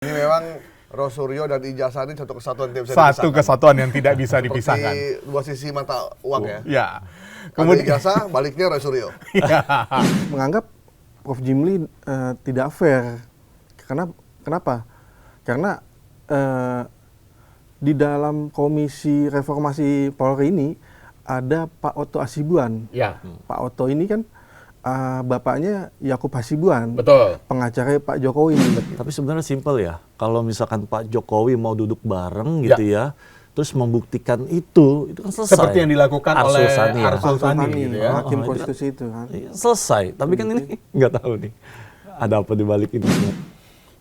Ini memang Rosuryo dan Ijazah ini satu kesatuan tidak bisa Satu dipisahkan. kesatuan yang tidak bisa dipisahkan. Seperti dua sisi mata uang ya. Ya. Kemudian Ijazah, baliknya Rosuryo. Menganggap Prof. Jimli tidak fair. Kenapa? Karena di dalam Komisi Reformasi Polri ini ada Pak Otto Hasibuan. Ya. Pak Otto ini kan bapaknya Yakub Hasibuan, Betul. pengacara Pak Jokowi. Tapi sebenarnya simpel ya, kalau misalkan Pak Jokowi mau duduk bareng gitu ya, terus membuktikan itu kan selesai. Seperti yang dilakukan oleh Sani ya. Arsul Sani gitu ya. Hakim itu konstitusi itu kan. Iya, selesai. Tapi kan ini nggak tahu nih, ada apa di balik ini.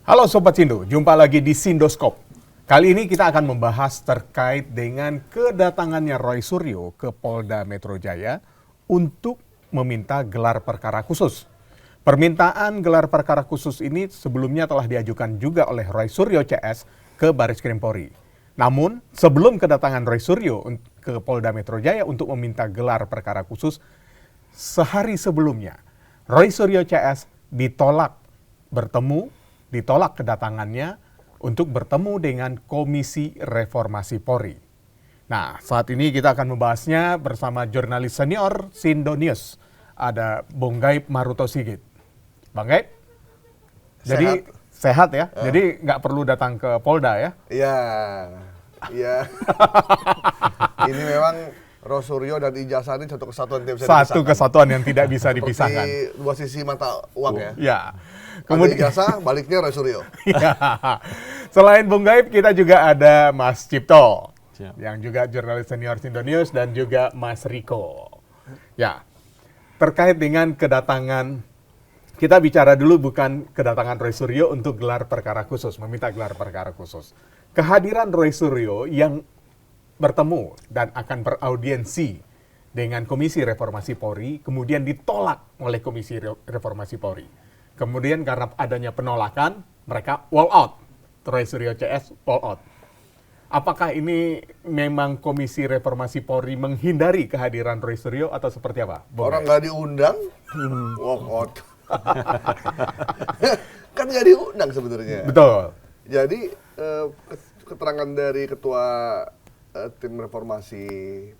Halo Sobat Sindo, jumpa lagi di Sindoskop. Kali ini kita akan membahas terkait dengan kedatangannya Roy Suryo ke Polda Metro Jaya untuk meminta gelar perkara khusus. Permintaan gelar perkara khusus ini sebelumnya telah diajukan juga oleh Roy Suryo CS ke Baris Krim Polri. Namun sebelum kedatangan Roy Suryo ke Polda Metro Jaya untuk meminta gelar perkara khusus, sehari sebelumnya Roy Suryo CS ditolak kedatangannya untuk bertemu dengan Komisi Reformasi Polri. Nah, saat ini kita akan membahasnya bersama jurnalis senior Sindo News. Ada Bung Gaib Maruto Sigit. Bang Gaib, jadi sehat ya? Jadi nggak perlu datang ke Polda ya? Iya. Iya. Ini memang Rosuryo dan Ijazah ini satu kesatuan tidak bisa dipisahkan. Satu kesatuan yang tidak bisa dipisahkan. Seperti dua sisi mata uang ya. Ya. Kemudian Ijazah, baliknya Rosuryo. Ya. Selain Bung Gaib, kita juga ada Mas Cipto. Siap. Yang juga jurnalis senior Sindo News dan juga Mas Riko. Ya. Terkait dengan kedatangan, kita bicara dulu bukan kedatangan Roy Suryo untuk gelar perkara khusus, meminta gelar perkara khusus. Kehadiran Roy Suryo yang bertemu dan akan beraudiensi dengan Komisi Reformasi Polri, kemudian ditolak oleh Komisi Reformasi Polri. Kemudian karena adanya penolakan, mereka wall out. Roy Suryo CS wall out. Apakah ini memang Komisi Reformasi Polri menghindari kehadiran Roy Suryo atau seperti apa? Orang nggak diundang, walk out. Kan nggak diundang sebenarnya. Betul. Jadi keterangan dari ketua tim reformasi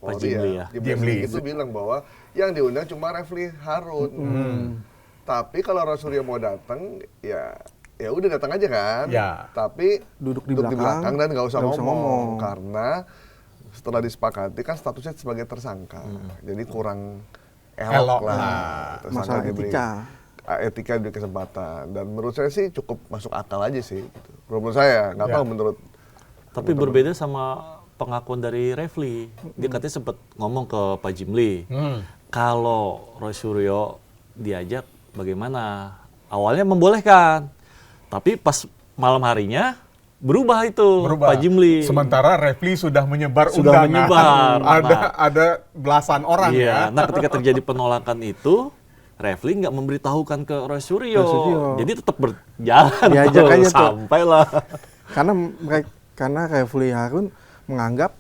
Pak Polri Jimli ya, Jimli. itu bilang bahwa yang diundang cuma Refli Harun. Tapi kalau Roy Suryo mau datang, ya udah datang aja kan. Ya. Tapi Duduk di belakang dan nggak usah nggak usah ngomong ngomong. karena setelah disepakati kan statusnya sebagai tersangka. Jadi kurang Elok elok lah. lah. Tersangka Masalah diberi- etika diberi kesempatan, dan menurut saya sih cukup masuk akal aja sih gitu. Menurut saya, nggak Ya. tahu menurut Tapi berbeda sama pengakuan dari Refli. Dia katanya sempat ngomong ke Pak Jimli, kalau Roy Suryo diajak bagaimana? Awalnya membolehkan, tapi pas malam harinya berubah itu Pak Jimli. Sementara Refli sudah menyebar Sudah undangan. menyebar. Ada belasan orang ya. Iya. Nah, ketika terjadi penolakan itu, Refli nggak memberitahukan ke Roy Suryo. Roy Suryo. Jadi tetap berjalan Diajak tuh, aja tuh. sampailah. Karena Refli Harun menganggap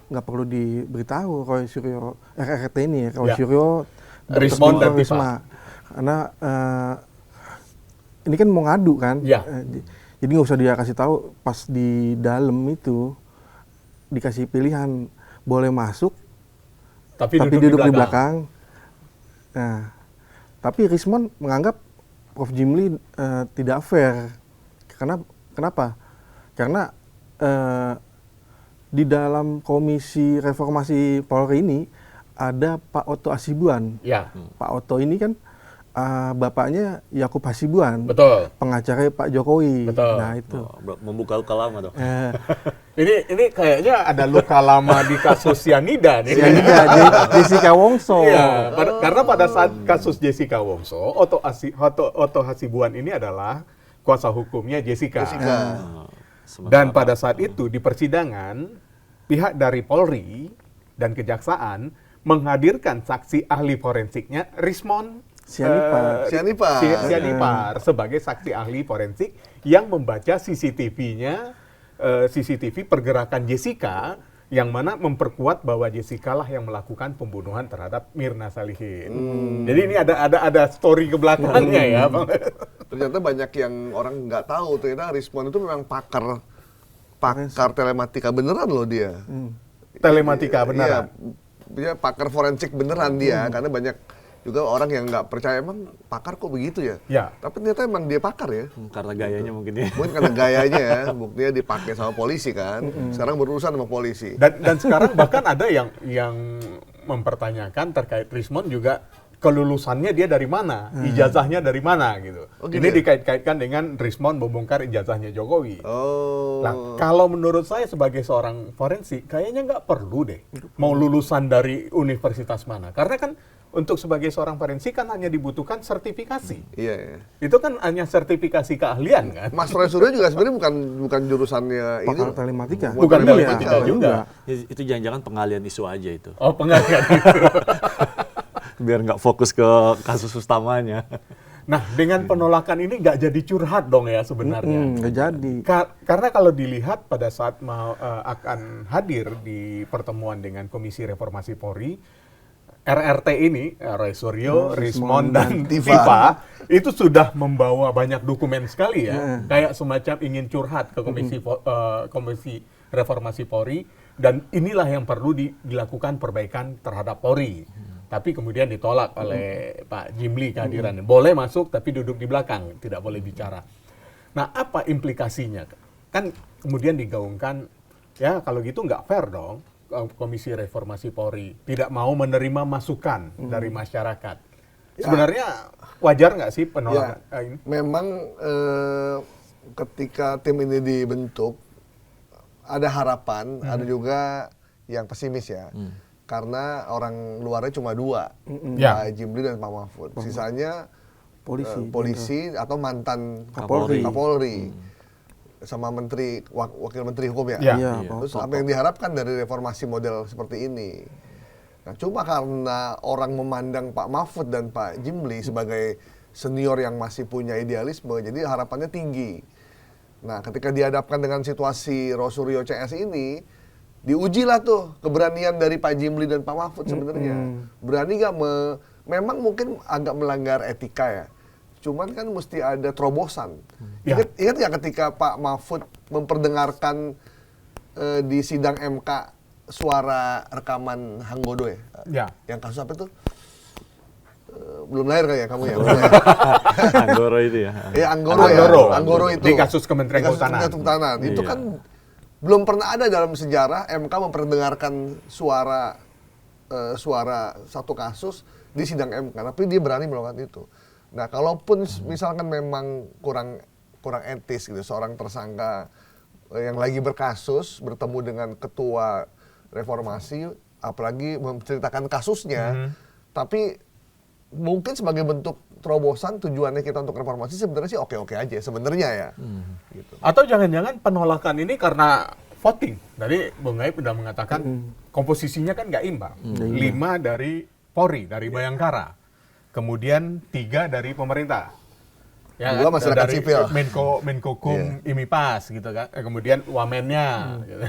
nggak perlu diberitahu Roy Suryo RRT ini, Roy Ya. Suryo Rismon dan Risma. Karena ini kan mau ngadu kan, Ya. Jadi nggak usah dia kasih tahu. Pas di dalam itu dikasih pilihan, boleh masuk Tapi duduk di belakang. Nah, tapi Rismon menganggap Prof. Jimli tidak fair. Kenapa? Karena di dalam Komisi Reformasi Polri ini ada Pak Otto Hasibuan. Ya, Pak Otto ini kan bapaknya Yakub Hasibuan, betul. pengacara Pak Jokowi. Betul. Nah itu. Membuka luka lama dong. Ini kayaknya ada luka lama di kasus Cyanida nih. Jessica Wongso. Iya, karena pada saat kasus Jessica Wongso, Otto Hasibuan ini adalah kuasa hukumnya Jessica. Dan pada saat itu di persidangan, pihak dari Polri dan Kejaksaan menghadirkan saksi ahli forensiknya Rismon Sianipar sebagai saksi ahli forensik yang membaca CCTV pergerakan Jessica, yang mana memperkuat bahwa Jessica lah yang melakukan pembunuhan terhadap Mirna Salihin. Jadi ini ada story ke belakangnya ya, Bang. Ternyata banyak yang orang nggak tahu, ternyata Rismond itu memang pakar telematika beneran loh dia. Telematika beneran. Iya, dia pakar forensik beneran dia, karena banyak juga orang yang nggak percaya emang pakar kok begitu ya. Ya. Tapi ternyata emang dia pakar ya. Karena gayanya mungkin ya. Mungkin karena gayanya ya, buktinya dipakai sama polisi kan. Sekarang berurusan sama polisi. Dan sekarang bahkan ada yang mempertanyakan terkait Rismond juga kelulusannya dia dari mana, ijazahnya dari mana gitu. Oh, gitu Ini ya? dikait-kaitkan dengan Rismond membongkar ijazahnya Jokowi. Oh. Nah, kalau menurut saya sebagai seorang forensik, kayaknya nggak perlu deh mau lulusan dari universitas mana. Karena kan untuk sebagai seorang forensik kan hanya dibutuhkan sertifikasi. Iya, iya. Itu kan hanya sertifikasi keahlian kan. Mas Roy Suryo juga sebenarnya bukan jurusannya ini. Pakar telematika. Bukan Iya, telematika iya. juga. Itu jangan-jangan pengalian isu aja itu. Oh, pengalian itu. Biar nggak fokus ke kasus utamanya. Nah, dengan penolakan ini nggak jadi curhat dong ya sebenarnya. Nggak jadi. Karena kalau dilihat pada saat akan hadir di pertemuan dengan Komisi Reformasi Polri, RRT ini, Roy Suryo, Rismond, dan Tifa, itu sudah membawa banyak dokumen sekali ya. Kayak semacam ingin curhat ke Komisi Reformasi Polri, dan inilah yang perlu dilakukan perbaikan terhadap Polri. Tapi kemudian ditolak oleh Pak Jimli kehadirannya. Boleh masuk tapi duduk di belakang, tidak boleh bicara. Nah, apa implikasinya? Kan kemudian digaungkan, ya kalau gitu nggak fair dong. Komisi Reformasi Polri tidak mau menerima masukan dari masyarakat. Sebenarnya wajar nggak sih penolakan ini? Memang ketika tim ini dibentuk, ada harapan, ada juga yang pesimis ya. Karena orang luarnya cuma dua, Pak Jimli dan Pak Mahfud. Sisanya polisi atau mantan Kapolri. Sama wakil menteri hukum ya. Iya. Terus apa yang diharapkan dari reformasi model seperti ini? Nah, cuma karena orang memandang Pak Mahfud dan Pak Jimli sebagai senior yang masih punya idealisme, jadi harapannya tinggi. Nah, ketika dihadapkan dengan situasi Roy Suryo CS ini, diujilah tuh keberanian dari Pak Jimli dan Pak Mahfud sebenarnya. Berani nggak memang mungkin agak melanggar etika ya. Cuman kan mesti ada terobosan. Ingat nggak ketika Pak Mahfud memperdengarkan di sidang MK suara rekaman Hanggodo ya? Ya. Yang kasus apa itu? Belum lahir kayak kamu ya? Anggoro itu ya. Ya Anggoro itu. Di kasus Kementerian Kehutanan. Itu kan belum pernah ada dalam sejarah MK memperdengarkan suara satu kasus di sidang MK, tapi dia berani melakukan itu. Nah, kalaupun misalkan memang kurang etis gitu, seorang tersangka yang lagi berkasus bertemu dengan ketua reformasi, apalagi menceritakan kasusnya, tapi mungkin sebagai bentuk terobosan tujuannya kita untuk reformasi sebenarnya sih oke-oke aja sebenarnya ya. Gitu. Atau jangan-jangan penolakan ini karena voting. Tadi Bung Gaib sudah mengatakan komposisinya kan nggak imbang. 5 dari Polri, dari Bayangkara. Kemudian 3 dari pemerintah. Ya, 2 masyarakat dari sipil. Menkokum, IMIPAS gitu kan. Kemudian Wamennya, gitu.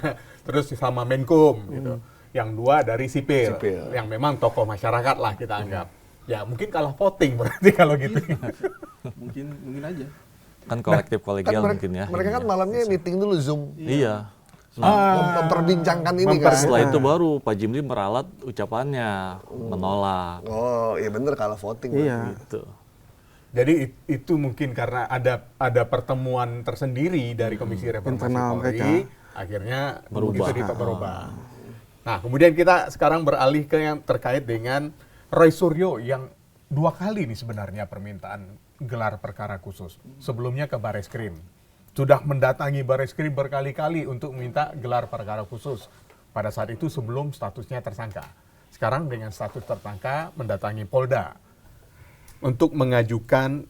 Terus sama Menkum gitu. Yang 2 dari sipil, yang memang tokoh masyarakat lah kita anggap. Ya mungkin kalah voting berarti kalau gitu. mungkin aja. Kan kolektif kolegial mungkin ya. Mereka kan malamnya meeting dulu Zoom. Iya. Memperbincangkan ini kan. Setelah itu baru Pak Jimli meralat ucapannya, menolak. Oh, iya bener kalah voting. Iya. Gitu. Jadi itu mungkin karena ada pertemuan tersendiri dari Komisi Reformasi Internal Polri, mereka. akhirnya Berubah. itu berubah. Nah, kemudian kita sekarang beralih ke yang terkait dengan Roy Suryo yang 2 kali nih sebenarnya permintaan gelar perkara khusus. Sebelumnya ke Bareskrim. Sudah mendatangi Bareskrim berkali-kali untuk minta gelar perkara khusus. Pada saat itu sebelum statusnya tersangka. Sekarang dengan status tersangka mendatangi Polda untuk mengajukan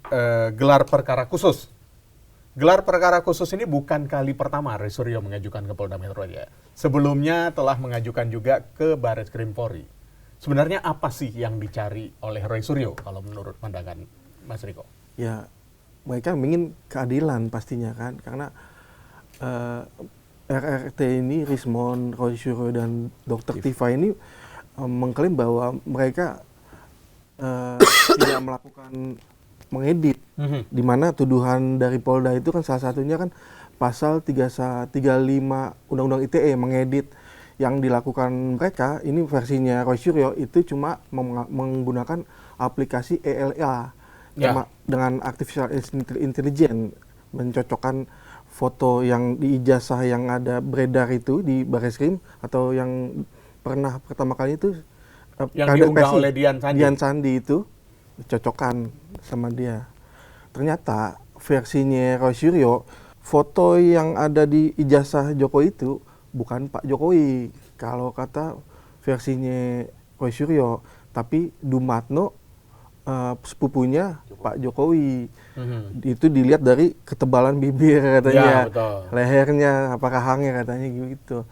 gelar perkara khusus. Gelar perkara khusus ini bukan kali pertama Roy Suryo mengajukan ke Polda Metro Jaya. Sebelumnya telah mengajukan juga ke Bareskrim Polri. Sebenarnya apa sih yang dicari oleh Roy Suryo kalau menurut pandangan Mas Riko? Ya, mereka ingin keadilan pastinya kan, karena RRT ini, Rismond, Roy Suryo, dan Dr. Tifa ini mengklaim bahwa mereka tidak melakukan mengedit. Di mana tuduhan dari Polda itu kan salah satunya kan pasal 35 Undang-Undang ITE mengedit. Yang dilakukan mereka ini versinya Roy Suryo itu cuma menggunakan aplikasi ELA dengan artificial intelligence, mencocokkan foto yang di ijazah yang ada beredar itu di Barreskrim atau yang pernah pertama kali itu yang diunggah oleh Dian Sandi. Dian Sandi itu dicocokkan sama dia. Ternyata versinya Roy Suryo, foto yang ada di ijazah Jokowi itu bukan Pak Jokowi kalau kata versinya Roy Suryo, tapi Dumatno sepupunya Pak Jokowi. Itu dilihat dari ketebalan bibir katanya, lehernya, apakah hangnya katanya gitu.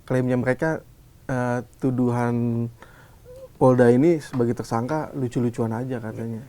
Klaimnya mereka tuduhan Polda ini sebagai tersangka lucu-lucuan aja katanya.